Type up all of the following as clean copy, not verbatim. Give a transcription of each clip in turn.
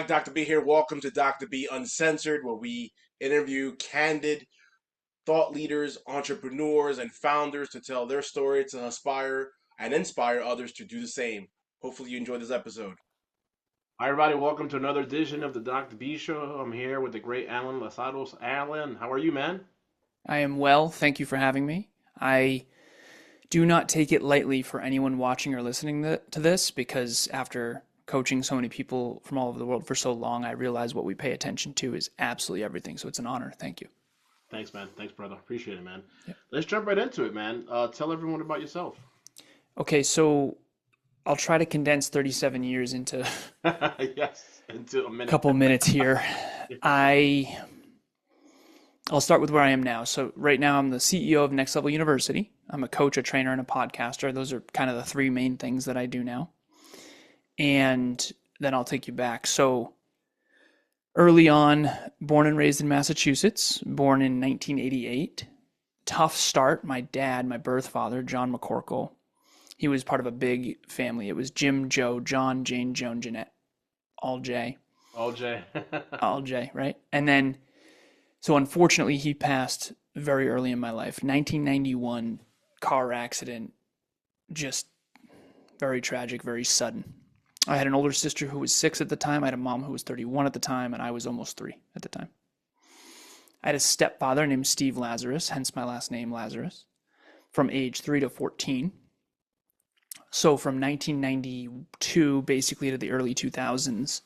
Mike, Dr. B here. Welcome to Dr. B Uncensored, where we interview candid thought leaders, entrepreneurs, and founders to tell their story to inspire others to do the same. Hopefully, you enjoyed this episode. Hi, everybody. Welcome to another edition of the Dr. B Show. I'm here with the great Alan Lazaros. Alan, how are you, man? I am well. Thank you for having me. I do not take it lightly for anyone watching or listening to this because after coaching so many people from all over the world for so long, I realize what we pay attention to is absolutely everything. So it's an honor. Thank you. Thanks, man. Thanks, brother. Appreciate it, man. Yep. Let's jump right into it, man. Tell everyone about yourself. Okay, so I'll try to condense 37 years into Yes, into a a minute. couple minutes here. I I'll start with where I am now. So right now I'm the CEO of Next Level University. I'm a coach, a trainer, and a podcaster. Those are kind of the three main things that I do now. And then I'll take you back. So early on, born and raised in Massachusetts, born in 1988. Tough start. My dad, my birth father, John McCorkle, he was part of a big family. It was Jim, Joe, John, Jane, Joan, Jeanette, all J, All Jay. all J, right? And then, so unfortunately, he passed very early in my life. 1991 car accident, just very tragic, very sudden. I had an older sister who was 6 at the time. I had a mom who was 31 at the time, and I was almost 3 at the time. I had a stepfather named Steve Lazarus, hence my last name, Lazarus, from age 3 to 14. So from 1992 basically to the early 2000s,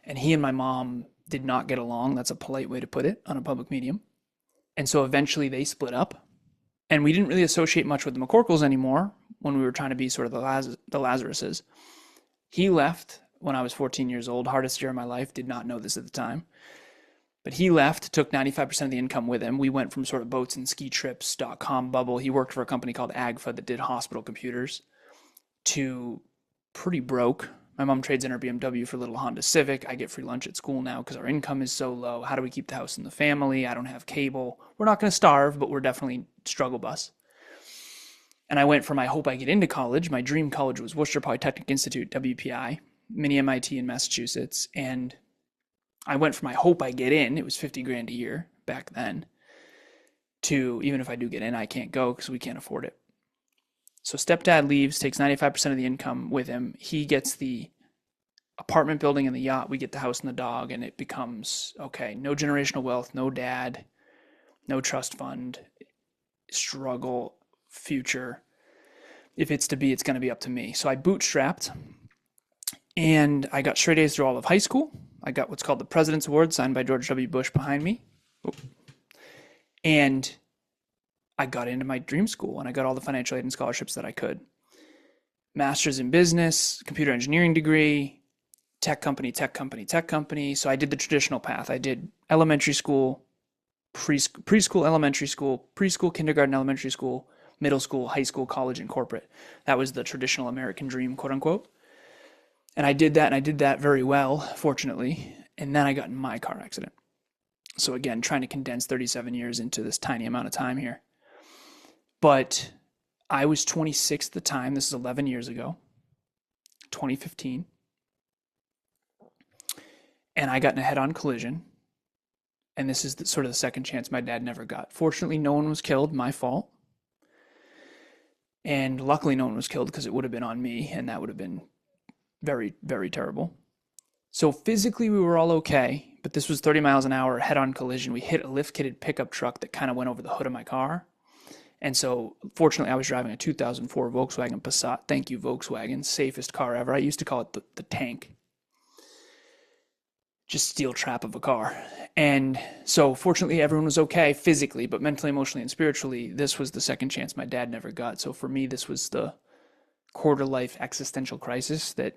and he and my mom did not get along. That's a polite way to put it on a public medium. And so eventually they split up, and we didn't really associate much with the McCorkles anymore when we were trying to be sort of the Lazaruses. He left when I was 14 years old, hardest year of my life, did not know this at the time. But he left, took 95% of the income with him. We went from sort of boats and ski trips.com bubble. He worked for a company called AGFA that did hospital computers to pretty broke. My mom trades in her BMW for a little Honda Civic. I get free lunch at school now because our income is so low. How do we keep the house in the family? I don't have cable. We're not going to starve, but we're definitely struggle bus. And I went from I hope I get into college. My dream college was Worcester Polytechnic Institute, WPI, mini MIT in Massachusetts. And I went from I hope I get in, it was 50 grand a year back then, to even if I do get in, I can't go because we can't afford it. So stepdad leaves, takes 95% of the income with him. He gets the apartment building and the yacht. We get the house and the dog, and it becomes okay, no generational wealth, no dad, no trust fund, struggle, future. If it's to be, it's going to be up to me. So I bootstrapped, and I got straight A's through all of high school. I got what's called the President's Award signed by George W. Bush behind me. And I got into my dream school, and I got all the financial aid and scholarships that I could. Master's in business, computer engineering degree, tech company, tech company, tech company. So I did the traditional path. I did elementary school, preschool, elementary school, preschool, kindergarten, elementary school, middle school, high school, college, and corporate. That was the traditional American dream, quote unquote. And I did that, and I did that very well, fortunately. And then I got in my car accident. So again, trying to condense 37 years into this tiny amount of time here. But I was 26 at the time. This is 11 years ago, 2015. And I got in a head-on collision. And this is sort of the second chance my dad never got. Fortunately, no one was killed, my fault. And luckily, no one was killed because it would have been on me, and that would have been very, very terrible. So physically, we were all okay, but this was 30 miles an hour, head-on collision. We hit a lift-kitted pickup truck that kind of went over the hood of my car. And so, fortunately, I was driving a 2004 Volkswagen Passat. Thank you, Volkswagen. Safest car ever. I used to call it the tank. Just steel trap of a car. And so, fortunately, everyone was okay physically, but mentally, emotionally, and spiritually, this was the second chance my dad never got. So for me, this was the quarter-life existential crisis that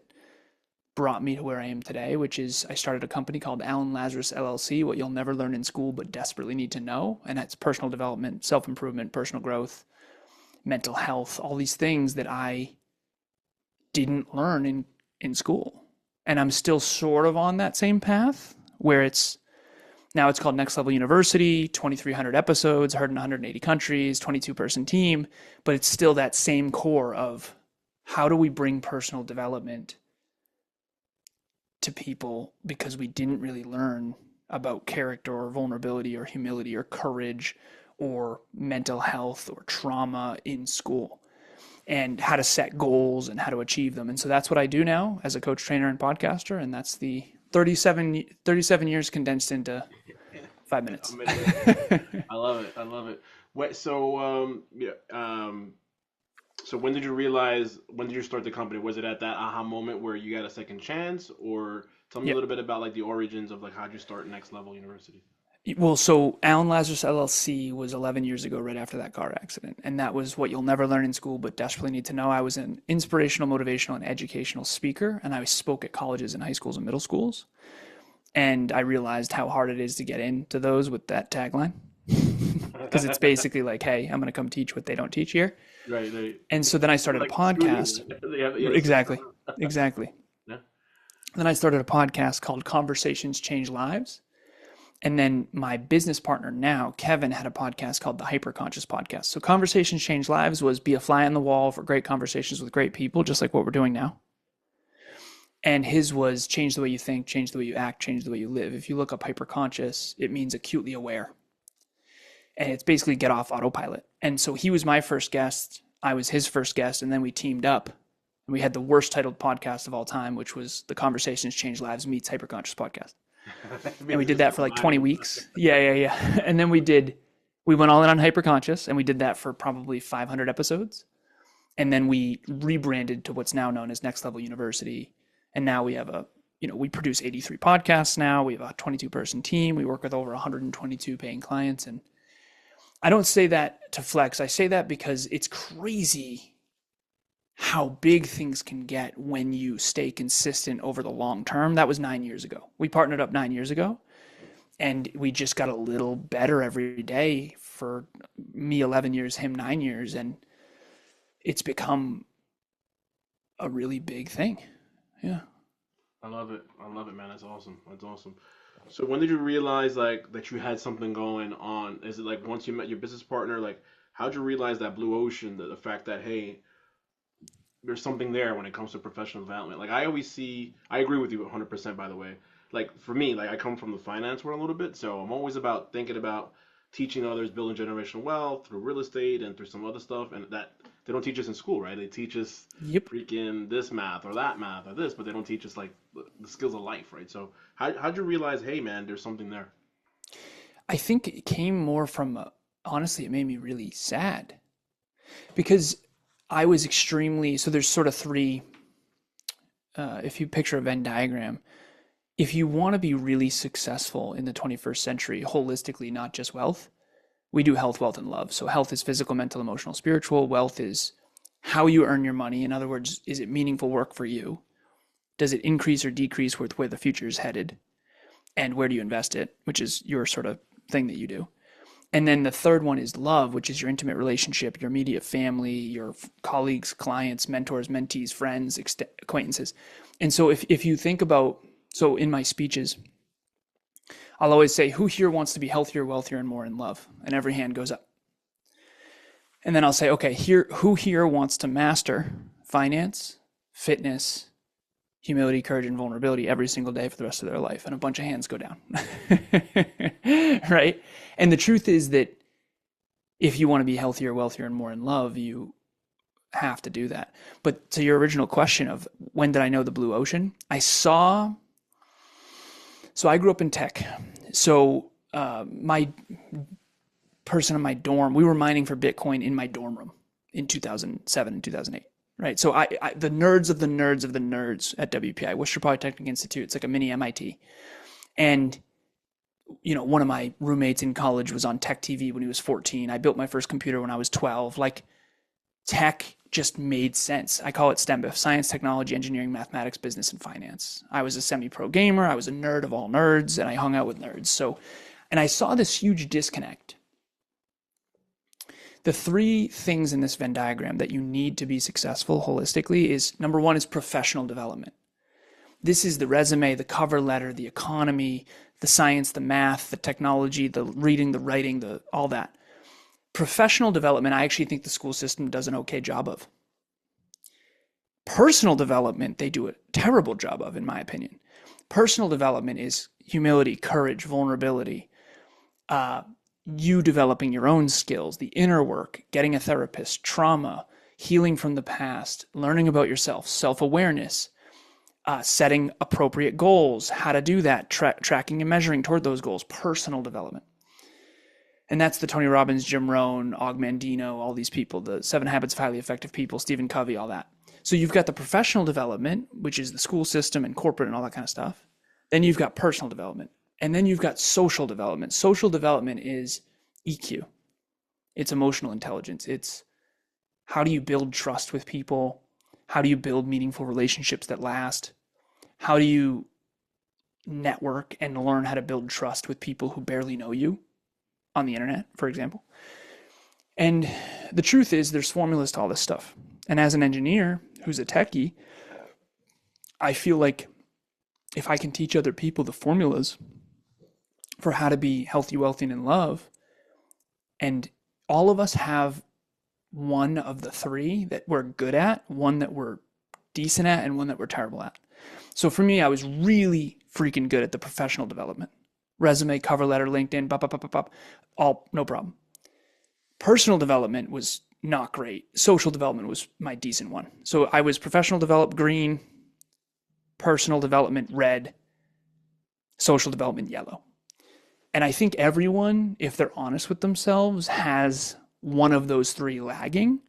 brought me to where I am today, which is I started a company called Alan Lazaros LLC, what you'll never learn in school but desperately need to know. And that's personal development, self-improvement, personal growth, mental health, all these things that I didn't learn in school. And I'm still sort of on that same path where it's called Next Level University, 2,300 episodes, heard in 180 countries, 22-person team, but it's still that same core of how do we bring personal development to people because we didn't really learn about character or vulnerability or humility or courage or mental health or trauma in school, and how to set goals and how to achieve them. And so that's what I do now as a coach, trainer, and podcaster. And that's the 37 years condensed into 5 minutes. I love it. I love it. Wait, so yeah, so when did you realize? When did you start the company? Was it at that aha moment where you got a second chance, or tell me a Yeah. little bit about like the origins of like how'd you start Next Level University? Well, so Alan Lazaros LLC was 11 years ago, right after that car accident. And that was what you'll never learn in school, but desperately need to know. I was an inspirational, motivational, and educational speaker, and I spoke at colleges and high schools and middle schools. And I realized how hard it is to get into those with that tagline. Because it's basically like, hey, I'm going to come teach what they don't teach here. Right, right. And so then I started a Like the podcast. studio. Yeah, Exactly. Exactly. yeah. Then I started a podcast called Conversations Change Lives. And then my business partner now, Kevin, had a podcast called the Hyperconscious Podcast. So Conversations Change Lives was be a fly on the wall for great conversations with great people, just like what we're doing now. And his was change the way you think, change the way you act, change the way you live. If you look up hyperconscious, it means acutely aware. And it's basically get off autopilot. And so he was my first guest. I was his first guest. And then we teamed up and we had the worst titled podcast of all time, which was the Conversations Change Lives meets Hyperconscious Podcast. And we did that for like 20 weeks. Yeah. And then we went all in on hyperconscious, and we did that for probably 500 episodes. And then we rebranded to what's now known as Next Level University. And now we have we produce 83 podcasts now. We have a 22-person team. We work with over 122 paying clients. And I don't say that to flex. I say that because it's crazy how big things can get when you stay consistent over the long term. That was 9 years ago. We partnered up 9 years ago, and we just got a little better every day. For me, 11 years, him 9 years, and it's become a really big thing. Yeah. I love it, man. That's awesome. So when did you realize like that you had something going on? Is it like once you met your business partner? Like how'd you realize that blue ocean, the fact that hey, there's something there when it comes to professional development. Like I agree with you 100%, by the way. Like for me, like I come from the finance world a little bit, so I'm always about thinking about teaching others, building generational wealth through real estate and through some other stuff. And that they don't teach us in school, right? They teach us freaking this math or that math or this, but they don't teach us like the skills of life, right? So how'd you realize, hey man, there's something there? I think it came more from, honestly, it made me really sad because I was so there's sort of three, if you picture a Venn diagram, if you want to be really successful in the 21st century, holistically, not just wealth, we do health, wealth, and love. So health is physical, mental, emotional, spiritual. Wealth is how you earn your money. In other words, is it meaningful work for you? Does it increase or decrease with where the future is headed? And where do you invest it, which is your sort of thing that you do. And then the third one is love, which is your intimate relationship, your immediate family, your colleagues, clients, mentors, mentees, friends, acquaintances. And so if you think about, so in my speeches, I'll always say, who here wants to be healthier, wealthier, and more in love? And every hand goes up. And then I'll say, okay, who here wants to master finance, fitness, humility, courage, and vulnerability every single day for the rest of their life? And a bunch of hands go down. Right? And the truth is that if you want to be healthier, wealthier, and more in love, you have to do that. But to your original question of when did I know the blue ocean? So I grew up in tech. So my person in my dorm, we were mining for Bitcoin in my dorm room in 2007 and 2008. Right. So I the nerds of the nerds of the nerds at WPI, Worcester Polytechnic Institute, it's like a mini MIT. And, one of my roommates in college was on Tech TV when he was 14. I built my first computer when I was 12. Like tech just made sense. I call it STEMBIF, science, technology, engineering, mathematics, business, and finance. I was a semi-pro gamer. I was a nerd of all nerds, and I hung out with nerds. So, and I saw this huge disconnect. The three things in this Venn diagram that you need to be successful holistically is, number one is professional development. This is the resume, the cover letter, the economy, the science, the math, the technology, the reading, the writing, all that. Professional development, I actually think the school system does an okay job of. Personal development, they do a terrible job of, in my opinion. Personal development is humility, courage, vulnerability, you developing your own skills, the inner work, getting a therapist, trauma, healing from the past, learning about yourself, self-awareness, setting appropriate goals, how to do that, tracking and measuring toward those goals, personal development. And that's the Tony Robbins, Jim Rohn, Og Mandino, all these people, the 7 Habits of Highly Effective People, Stephen Covey, all that. So you've got the professional development, which is the school system and corporate and all that kind of stuff. Then you've got personal development. And then you've got social development. Social development is EQ. It's emotional intelligence. It's how do you build trust with people? How do you build meaningful relationships that last? How do you network and learn how to build trust with people who barely know you on the internet, for example? And the truth is there's formulas to all this stuff. And as an engineer who's a techie, I feel like if I can teach other people the formulas for how to be healthy, wealthy, and in love, and all of us have one of the 3 that we're good at, one that we're decent at, and one that we're terrible at. So for me, I was really freaking good at the professional development. Resume, cover letter, LinkedIn, all no problem. Personal development was not great. Social development was my decent one. So I was professional development green, personal development red, social development yellow. And I think everyone, if they're honest with themselves, has one of those 3 lagging.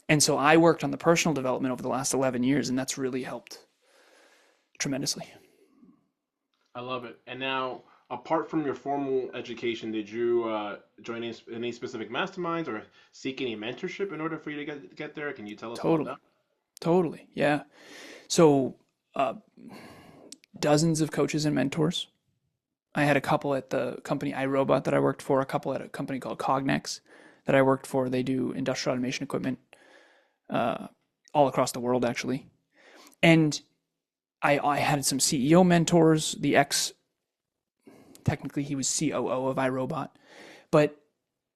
And so I worked on the personal development over the last 11 years, and that's really helped tremendously. I love it. And now, apart from your formal education, did you join any specific masterminds or seek any mentorship in order for you to get there? Can you tell us about that? Totally. Yeah. So dozens of coaches and mentors. I had a couple at the company iRobot that I worked for, a couple at a company called Cognex that I worked for. They do industrial automation equipment all across the world, actually. And I had some CEO mentors. Technically he was COO of iRobot. But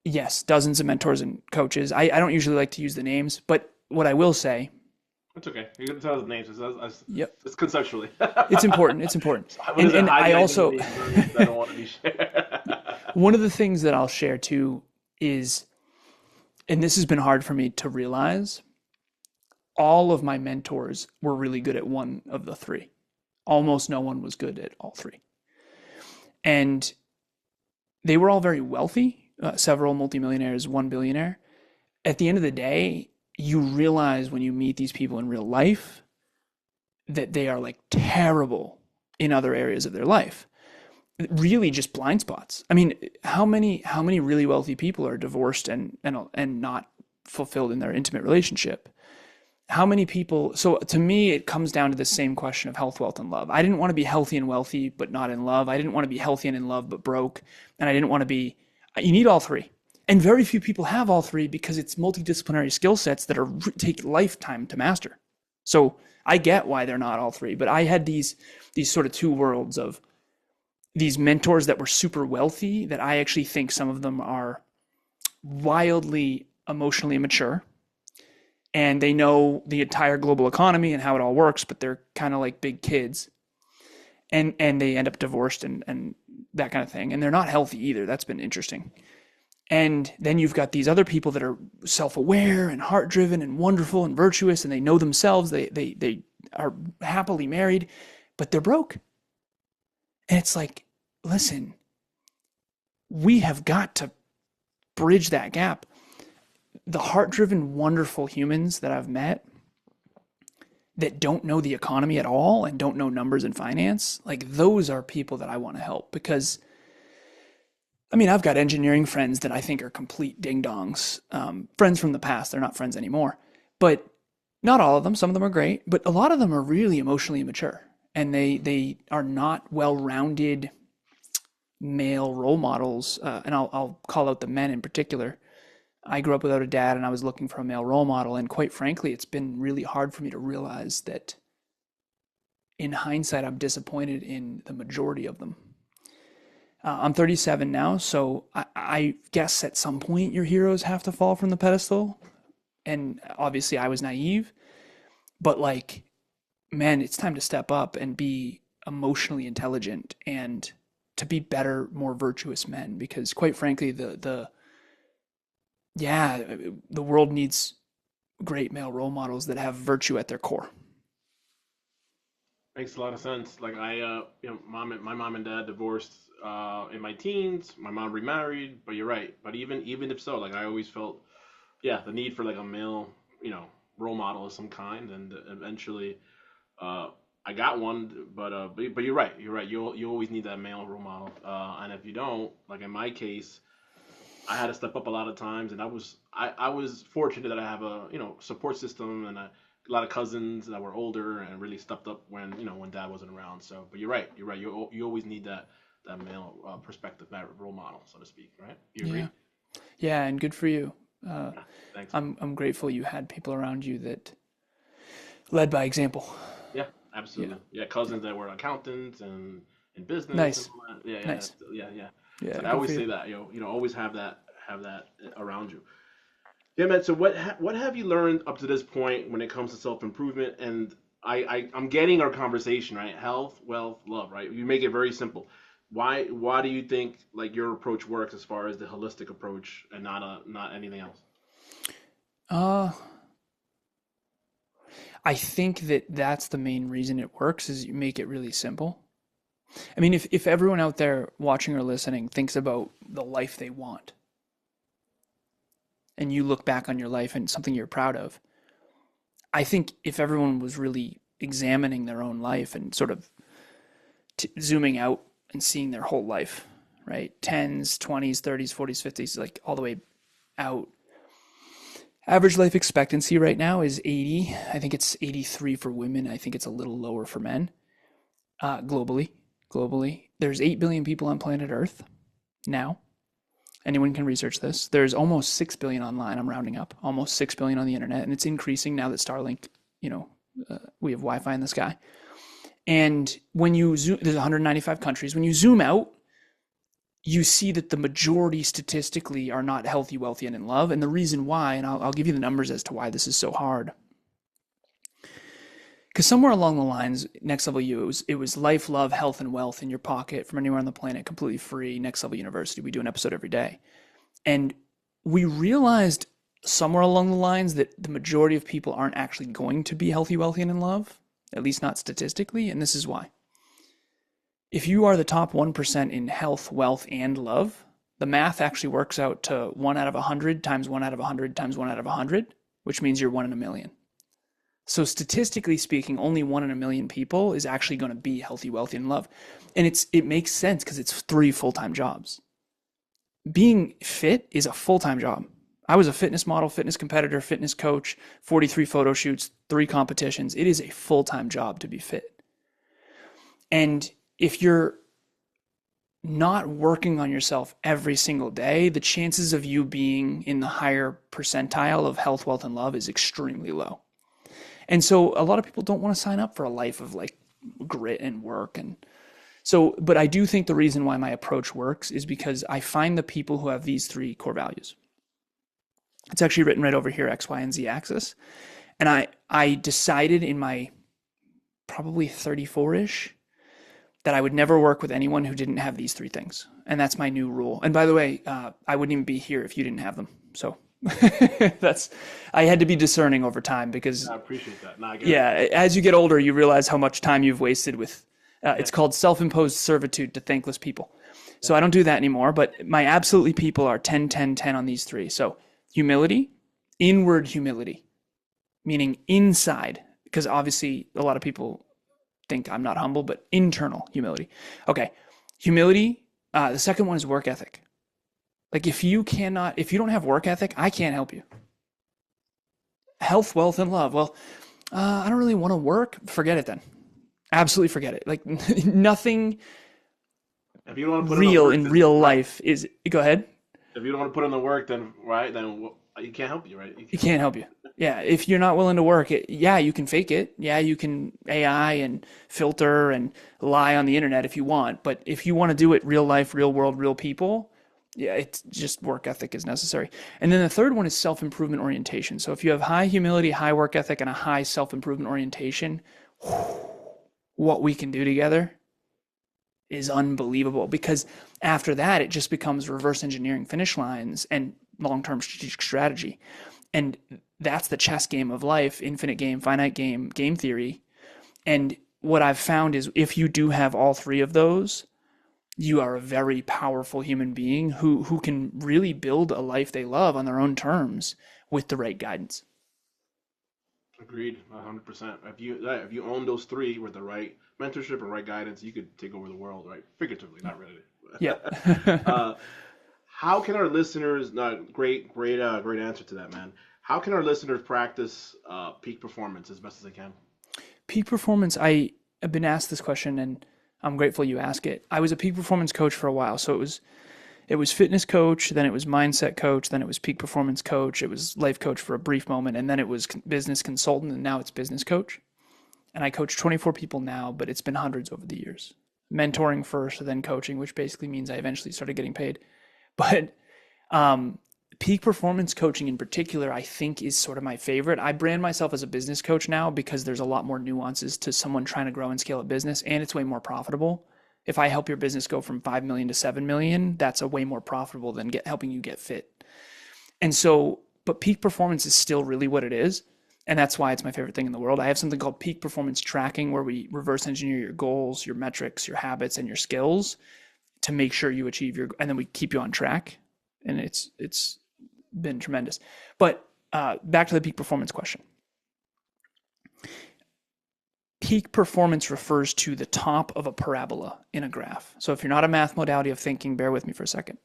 yes, dozens of mentors and coaches. I don't usually like to use the names, but what I will say, it's okay. You can tell us the names. Yep. It's conceptually. It's important. It's important. And I also, I don't want to be shared. One of the things that I'll share too is, and this has been hard for me to realize, all of my mentors were really good at one of the 3. Almost no one was good at all 3. And they were all very wealthy, several multimillionaires, 1 billionaire. At the end of the day, you realize when you meet these people in real life that they are like terrible in other areas of their life. Really just blind spots. I mean, how many really wealthy people are divorced and not fulfilled in their intimate relationship? How many people? So to me, it comes down to the same question of health, wealth, and love. I didn't want to be healthy and wealthy, but not in love. I didn't want to be healthy and in love, but broke. And I didn't want to be, you need all 3. And very few people have all 3 because it's multidisciplinary skill sets that take lifetime to master. So I get why they're not all 3, but I had these sort of 2 worlds of these mentors that were super wealthy that I actually think some of them are wildly emotionally immature. And they know the entire global economy and how it all works, but they're kind of like big kids. And they end up divorced and that kind of thing. And they're not healthy either. That's been interesting. And then you've got these other people that are self-aware and heart-driven and wonderful and virtuous, and they know themselves. They are happily married, but they're broke. And it's like, listen, we have got to bridge that gap. The heart-driven, wonderful humans that I've met that don't know the economy at all and don't know numbers and finance, like those are people that I want to help because, I mean, I've got engineering friends that I think are complete ding-dongs, friends from the past. They're not friends anymore, but not all of them. Some of them are great, but a lot of them are really emotionally immature and they are not well-rounded male role models. And I'll call out the men in particular. I grew up without a dad and I was looking for a male role model. And quite frankly, it's been really hard for me to realize that in hindsight, I'm disappointed in the majority of them. I'm 37 now, so I guess at some point your heroes have to fall from the pedestal. And obviously I was naive, But like, man, it's time to step up and be emotionally intelligent and to be better, more virtuous men. Because quite frankly, yeah, the world needs great male role models that have virtue at their core. Makes a lot of sense. Like my mom and dad divorced in my teens. My mom remarried, but you're right. But even if so, like I always felt, yeah, the need for like a male, role model of some kind, and eventually, uh, I got one. But you're right. You're right. You always need that male role model. And if you don't, like in my case, I had to step up a lot of times, and I was fortunate that I have a support system and a lot of cousins that were older and really stepped up when dad wasn't around. So, but you're right, you always need that male perspective, that role model, so to speak, right? You Yeah. agree? Yeah, and good for you. Uh, Yeah. Thanks, man. I'm grateful you had people around you that led by example. Yeah, Yeah. absolutely. Yeah, cousins that were accountants and in business and Nice. all that. Yeah, yeah, Nice. yeah, yeah. Yeah, So I good for always you. say that always have that around you. Yeah, man. So what have you learned up to this point when it comes to self improvement? And I'm getting our conversation right. Health, wealth, love. Right. You make it very simple. Why do you think like your approach works as far as the holistic approach and not anything else? Uh, I think that that's the main reason it works is you make it really simple. I mean, if everyone out there watching or listening thinks about the life they want and you look back on your life and something you're proud of, I think if everyone was really examining their own life and sort of zooming out and seeing their whole life, right? 10s, 20s, 30s, 40s, 50s, like all the way out. Average life expectancy right now is 80. I think it's 83 for women. I think it's a little lower for men. Globally, there's 8 billion people on planet Earth now. Anyone can research this. There's almost 6 billion online. I'm rounding up. Almost 6 billion on the internet, and it's increasing now that Starlink, we have Wi-Fi in the sky. And when you zoom, there's 195 countries. When you zoom out, you see that the majority statistically are not healthy, wealthy, and in love. And the reason why, and I'll give you the numbers as to why this is so hard. Because somewhere along the lines, Next Level U, it was life, love, health, and wealth in your pocket from anywhere on the planet, completely free. Next Level University. We do an episode every day. And we realized somewhere along the lines that the majority of people aren't actually going to be healthy, wealthy, and in love, at least not statistically. And this is why. If you are the top 1% in health, wealth, and love, the math actually works out to 1 out of 100 times 1 out of 100 times 1 out of 100, which means you're 1 in a million. So statistically speaking, only 1 in a million people is actually going to be healthy, wealthy, and in love. And it makes sense because it's 3 full-time jobs. Being fit is a full-time job. I was a fitness model, fitness competitor, fitness coach, 43 photo shoots, 3 competitions. It is a full-time job to be fit. And if you're not working on yourself every single day, the chances of you being in the higher percentile of health, wealth, and love is extremely low. And so a lot of people don't want to sign up for a life of like grit and work. And so, but I do think the reason why my approach works is because I find the people who have these 3 core values. It's actually written right over here, X, Y, and Z axis. And I decided in my probably 34-ish that I would never work with anyone who didn't have these 3 things. And that's my new rule. And by the way, I wouldn't even be here if you didn't have them. So I had to be discerning over time because I appreciate that. No, I get yeah, it. as you get older, you realize how much time you've wasted with, Yeah, it's called self-imposed servitude to thankless people. yeah. So I don't do that anymore, but my absolutely people are 10, 10, 10 on these 3. So humility, inward humility, meaning inside, because obviously a lot of people think I'm not humble, but internal humility. Okay, humility. The second one is work ethic. Like if you don't have work ethic, I can't help you. Health, wealth, and love. Well, I don't really want to work. Forget it then. Absolutely forget it. Like nothing If you don't want to put in the real work, in then real right. life is. Go ahead. If you don't want to put in the work, then right, then you can't help you, right? It can't help you. Yeah, if you're not willing to work, yeah, you can fake it. Yeah, you can AI and filter and lie on the internet if you want. But if you want to do it real life, real world, real people, Yeah, it's just work ethic is necessary. And then the third one is self-improvement orientation. So if you have high humility, high work ethic, and a high self-improvement orientation, what we can do together is unbelievable, because after that it just becomes reverse engineering finish lines and long-term strategic strategy. And that's the chess game of life, infinite game, finite game, game theory. And what I've found is if you do have all three of those, you are a very powerful human being who can really build a life they love on their own terms with the right guidance. Agreed, 100%. If you own those three with the right mentorship and right guidance, you could take over the world, right? Figuratively, not really. Yeah. uh, how can our listeners? Great answer to that, man. How can our listeners practice peak performance as best as they can? Peak performance, I have been asked this question and I'm grateful you ask it. I was a peak performance coach for a while. So it was fitness coach, then it was mindset coach, then it was peak performance coach, it was life coach for a brief moment, and then it was business consultant, and now it's business coach. And I coach 24 people now, but it's been hundreds over the years. Mentoring first, then coaching, which basically means I eventually started getting paid. But peak performance coaching in particular, I think, is sort of my favorite. I brand myself as a business coach now because there's a lot more nuances to someone trying to grow and scale a business, and it's way more profitable. If I help your business go from 5 million to 7 million, that's a way more profitable than helping you get fit. And so, but peak performance is still really what it is. And that's why it's my favorite thing in the world. I have something called peak performance tracking, where we reverse engineer your goals, your metrics, your habits, and your skills to make sure you achieve and then we keep you on track. And it's been tremendous. But back to the peak performance question. Peak performance refers to the top of a parabola in a graph. So if you're not a math modality of thinking, bear with me for a second.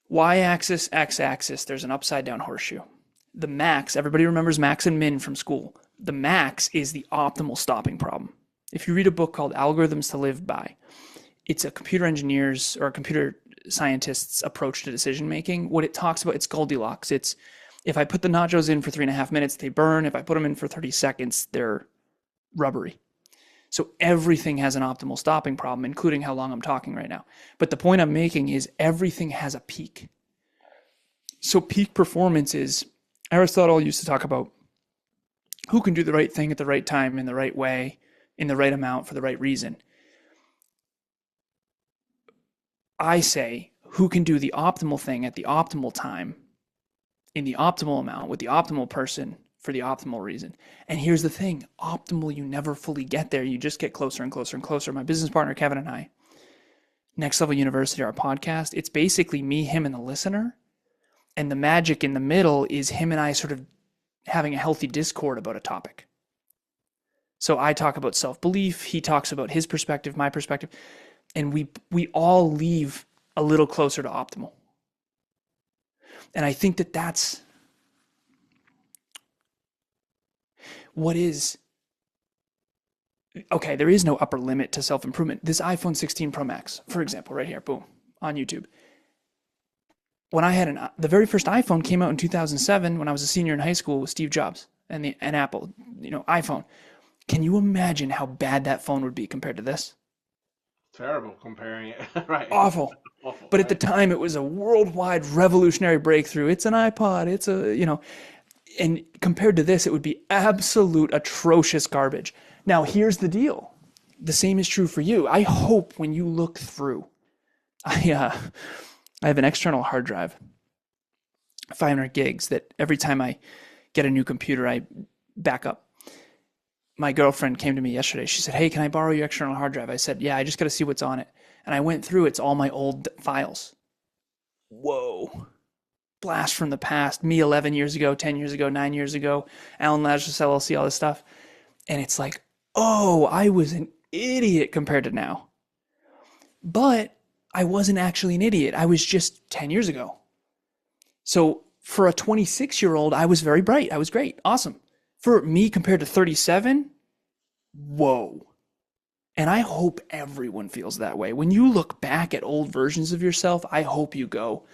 Y-axis, x-axis, there's an upside down horseshoe. The max, everybody remembers max and min from school. The max is the optimal stopping problem. If you read a book called Algorithms to Live By, it's a computer engineer's or a computer scientist's approach to decision making. What it talks about, it's Goldilocks. It's if I put the nachos in for 3.5 minutes, they burn. If I put them in for 30 seconds, they're rubbery. So everything has an optimal stopping problem, including how long I'm talking right now. But the point I'm making is everything has a peak. So peak performance is, Aristotle used to talk about who can do the right thing at the right time, in the right way, in the right amount, for the right reason. I say who can do the optimal thing at the optimal time, in the optimal amount, with the optimal person, for the optimal reason. And here's the thing, optimal, you never fully get there. You just get closer and closer and closer. My business partner, Kevin, and I, Next Level University, our podcast, it's basically me, him, and the listener. And the magic in the middle is him and I sort of having a healthy discord about a topic. So I talk about self-belief. He talks about his perspective, my perspective. And we all leave a little closer to optimal. And I think that that's what is, okay, there is no upper limit to self-improvement. This iPhone 16 Pro Max, for example, right here, boom, on YouTube. When I had the very first iPhone came out in 2007 when I was a senior in high school with Steve Jobs and Apple, iPhone. Can you imagine how bad that phone would be compared to this? Terrible comparing it. Right. Awful. Awful. But at the time it was a worldwide revolutionary breakthrough. It's an iPod. It's and compared to this, it would be absolute atrocious garbage. Now, here's the deal. The same is true for you. I hope when you look through, I have an external hard drive, 500 gigs, that every time I get a new computer, I back up. My girlfriend came to me yesterday. She said, hey, can I borrow your external hard drive? I said, yeah, I just got to see what's on it. And I went through, it's all my old files. Whoa. Blast from the past. Me 11 years ago, 10 years ago, 9 years ago, Alan Lazaros, LLC, all this stuff. And it's like, oh, I was an idiot compared to now. But I wasn't actually an idiot. I was just 10 years ago. So for a 26-year-old, I was very bright. I was great. Awesome. For me compared to 37, whoa. And I hope everyone feels that way. When you look back at old versions of yourself, I hope you go,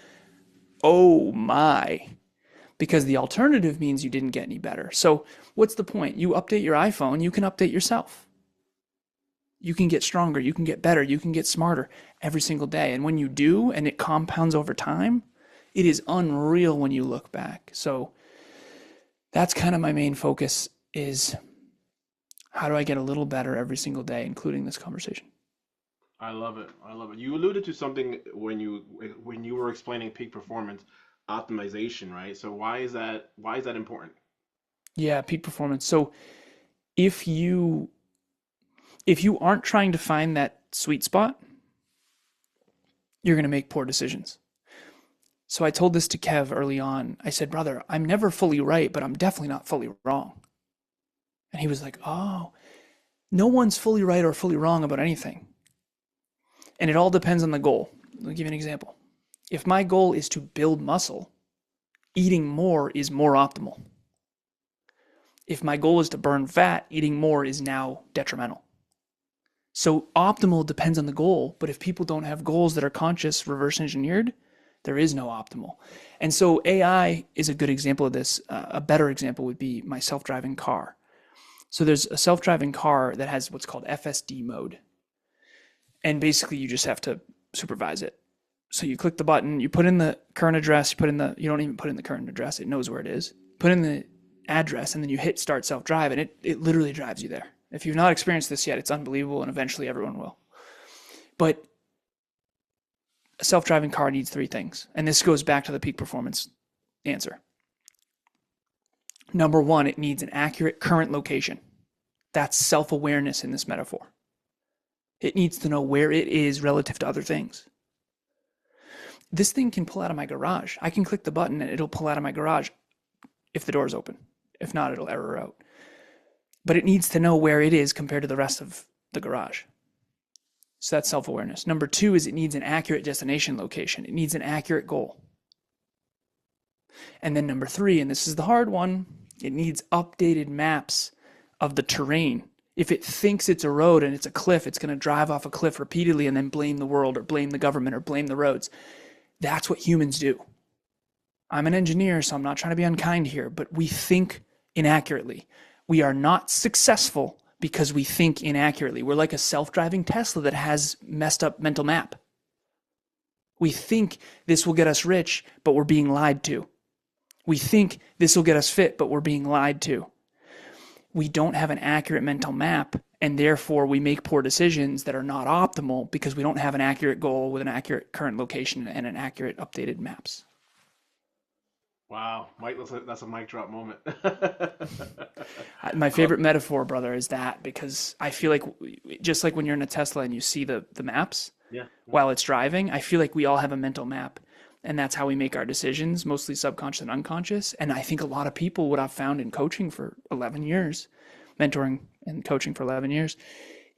oh my. Because the alternative means you didn't get any better. So what's the point? You update your iPhone, you can update yourself. You can get stronger, you can get better, you can get smarter every single day. And when you do, and it compounds over time, it is unreal when you look back. So that's kind of my main focus is how do I get a little better every single day, including this conversation? I love it. I love it. You alluded to something when you were explaining peak performance optimization, right? So why is that important? Yeah, peak performance. So if you if you aren't trying to find that sweet spot, you're going to make poor decisions. So I told this to Kev early on. I said, brother, I'm never fully right, but I'm definitely not fully wrong. And he was like, oh, no one's fully right or fully wrong about anything. And it all depends on the goal. I'll give you an example. If my goal is to build muscle, eating more is more optimal. If my goal is to burn fat, eating more is now detrimental. So optimal depends on the goal, but if people don't have goals that are conscious, reverse engineered, there is no optimal. And so AI is a good example of this. A better example would be my self-driving car. So there's a self-driving car that has what's called FSD mode. And basically you just have to supervise it. So you click the button, you put in the current address, you don't even put in the current address, it knows where it is. Put in the address and then you hit start self-drive and it literally drives you there. If you've not experienced this yet, it's unbelievable and eventually everyone will. But a self-driving car needs three things. And this goes back to the peak performance answer. Number one, it needs an accurate current location. That's self-awareness in this metaphor. It needs to know where it is relative to other things. This thing can pull out of my garage. I can click the button and it'll pull out of my garage if the door is open. If not, it'll error out. But it needs to know where it is compared to the rest of the garage. So that's self-awareness. Number two is it needs an accurate destination location. It needs an accurate goal. And then number three, and this is the hard one, it needs updated maps of the terrain. If it thinks it's a road and it's a cliff, it's going to drive off a cliff repeatedly and then blame the world or blame the government or blame the roads. That's what humans do. I'm an engineer, so I'm not trying to be unkind here, but we think inaccurately. We are not successful because we think inaccurately. We're like a self-driving Tesla that has messed up mental map. We think this will get us rich, but we're being lied to. We think this will get us fit, but we're being lied to. We don't have an accurate mental map, and therefore we make poor decisions that are not optimal because we don't have an accurate goal with an accurate current location and an accurate updated maps. Wow, Mike, that's a mic drop moment. My favorite metaphor, brother, is that because I feel like just like when you're in a Tesla and you see the maps while it's driving, I feel like we all have a mental map. And that's how we make our decisions, mostly subconscious and unconscious. And I think a lot of people, what I've found in coaching for 11 years, mentoring and coaching for 11 years,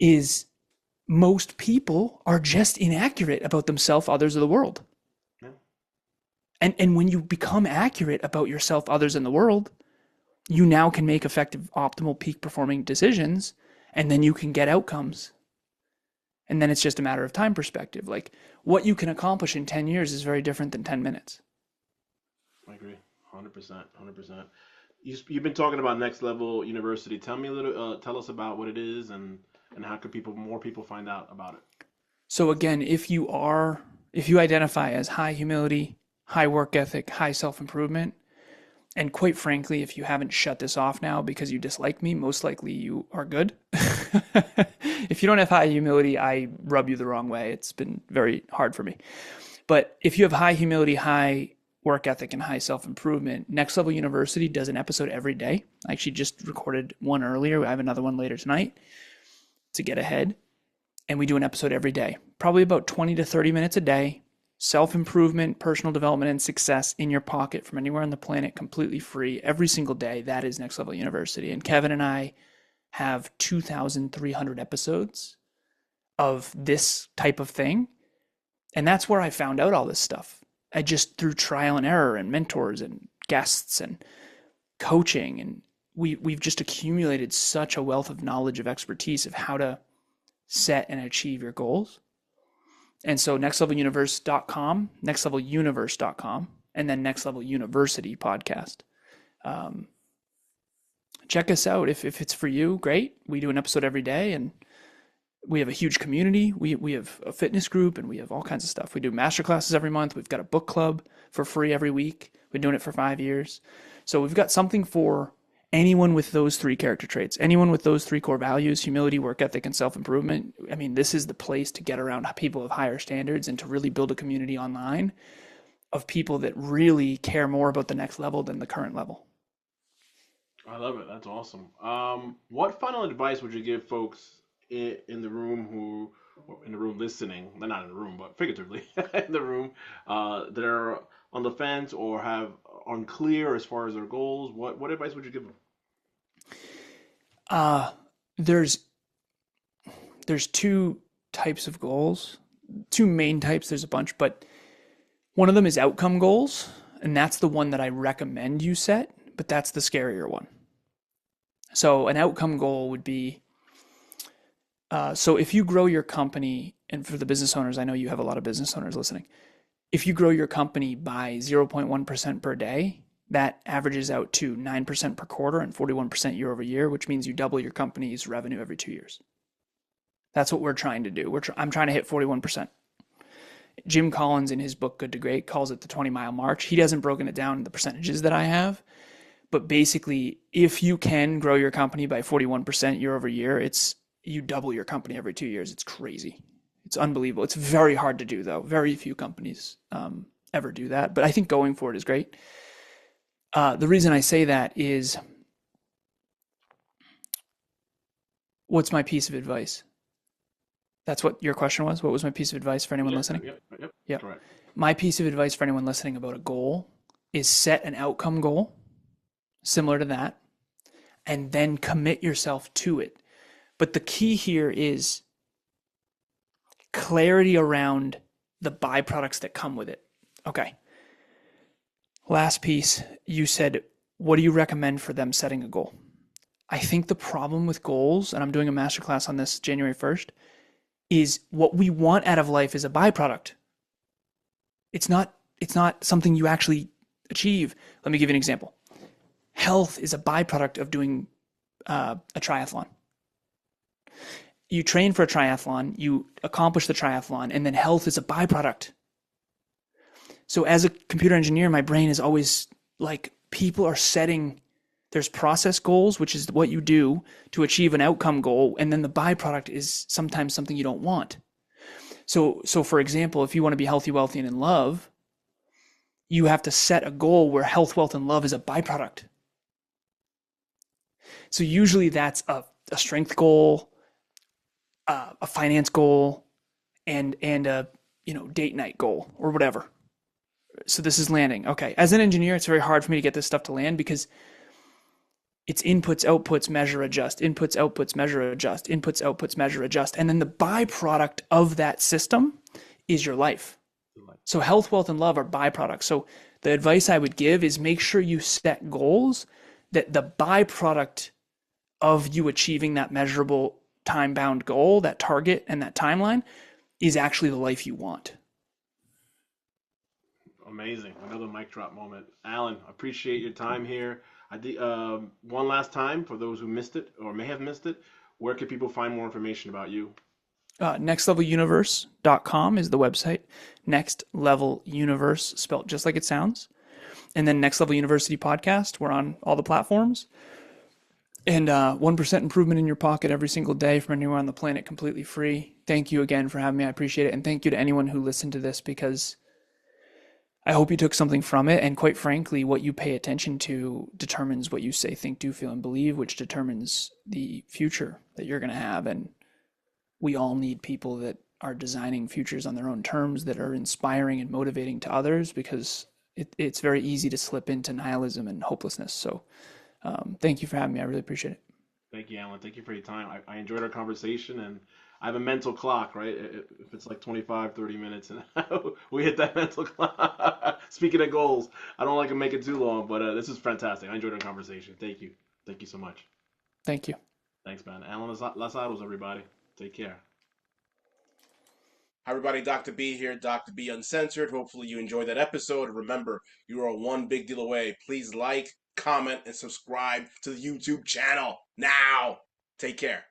is most people are just inaccurate about themselves, others, or the world. Yeah. And when you become accurate about yourself, others, and the world, you now can make effective, optimal, peak performing decisions, and then you can get outcomes. And then it's just a matter of time perspective. Like what you can accomplish in 10 years is very different than 10 minutes. I agree. 100%. 100%. You've been talking about Next Level University. Tell me a little, tell us about what it is and how can more people find out about it? So again, if you identify as high humility, high work ethic, high self-improvement, and quite frankly, if you haven't shut this off now because you dislike me, most likely you are good. If you don't have high humility, I rub you the wrong way. It's been very hard for me. But if you have high humility, high work ethic, and high self-improvement, Next Level University does an episode every day. I actually just recorded one earlier. I have another one later tonight to get ahead. And we do an episode every day, probably about 20 to 30 minutes a day. Self-improvement, personal development, and success in your pocket from anywhere on the planet, completely free, every single day. That is Next Level University. And Kevin and I have 2,300 episodes of this type of thing. And that's where I found out all this stuff. I just through trial and error and mentors and guests and coaching. And we've just accumulated such a wealth of knowledge, of expertise of how to set and achieve your goals. And so nextleveluniverse.com, nextleveluniverse.com, and then Next Level University podcast. Check us out. If it's for you, great. We do an episode every day, and We have a huge community. We have a fitness group and we have all kinds of stuff. We do master classes every month. We've got a book club for free every week. We've been doing it for 5 years. So we've got something for anyone with those three character traits, anyone with those three core values: humility, work ethic, and self-improvement. I mean, this is the place to get around people of higher standards and to really build a community online of people that really care more about the next level than the current level. I love it. That's awesome. What final advice would you give folks in the room who, or in the room listening? They're not in the room, but figuratively in the room, that are on the fence or have unclear as far as their goals? What advice would you give them? Uh, there's there's two types of goals, two main types. There's a bunch, but one of them is outcome goals, and that's the one that I recommend you set, but that's the scarier one. So an outcome goal would be, so if you grow your company, and for the business owners, I know you have a lot of business owners listening. If you grow your company by 0.1% per day, that averages out to 9% per quarter and 41% year over year, which means you double your company's revenue every 2 years. That's what we're trying to do. I'm trying to hit 41%. Jim Collins, in his book Good to Great, calls it the 20-mile march. He hasn't broken it down in the percentages that I have, but basically, if you can grow your company by 41% year over year, you double your company every 2 years. It's crazy. It's unbelievable. It's very hard to do, though. Very few companies ever do that, but I think going for it is great. The reason I say that is, what's my piece of advice? That's what your question was? What was my piece of advice for anyone listening? Yep. Yeah. Correct. My piece of advice for anyone listening about a goal is set an outcome goal similar to that, and then commit yourself to it. But the key here is clarity around the byproducts that come with it. Okay. Last piece, you said, what do you recommend for them setting a goal? I think the problem with goals, and I'm doing a masterclass on this January 1st, is what we want out of life is a byproduct. It's not something you actually achieve. Let me give you an example. Health is a byproduct of doing a triathlon. You train for a triathlon, you accomplish the triathlon, and then health is a byproduct. So as a computer engineer, my brain is always like, people are setting, there's process goals, which is what you do to achieve an outcome goal, and then the byproduct is sometimes something you don't want. So for example, if you want to be healthy, wealthy, and in love, you have to set a goal where health, wealth, and love is a byproduct. So usually that's a strength goal, a finance goal, and a date night goal or whatever. So this is landing. Okay. As an engineer, it's very hard for me to get this stuff to land because it's inputs, outputs, measure, adjust, inputs, outputs, measure, adjust, inputs, outputs, measure, adjust. And then the byproduct of that system is your life. So health, wealth, and love are byproducts. So the advice I would give is make sure you set goals that the byproduct of you achieving that measurable time-bound goal, that target and that timeline, is actually the life you want. Amazing. Another mic drop moment. Alan, appreciate your time here. One last time, for those who missed it or may have missed it, where can people find more information about you? Nextleveluniverse.com is the website. Next Level Universe, spelled just like it sounds. And then Next Level University podcast. We're on all the platforms. And 1% improvement in your pocket every single day from anywhere on the planet, completely free. Thank you again for having me. I appreciate it. And thank you to anyone who listened to this, because I hope you took something from it. And quite frankly, what you pay attention to determines what you say, think, do, feel, and believe, which determines the future that you're going to have. And we all need people that are designing futures on their own terms, that are inspiring and motivating to others, because it's very easy to slip into nihilism and hopelessness. So thank you for having me. I really appreciate it. Thank you, Alan. Thank you for your time. I enjoyed our conversation, and I have a mental clock, right? If it's like 25, 30 minutes, and we hit that mental clock. Speaking of goals, I don't like to make it too long, but this is fantastic. I enjoyed our conversation. Thank you. Thank you so much. Thank you. Thanks, man. Alan Lazaros, everybody. Take care. Hi, everybody. Dr. B here, Dr. B Uncensored. Hopefully you enjoyed that episode. Remember, you are one big deal away. Please like, comment, and subscribe to the YouTube channel now. Take care.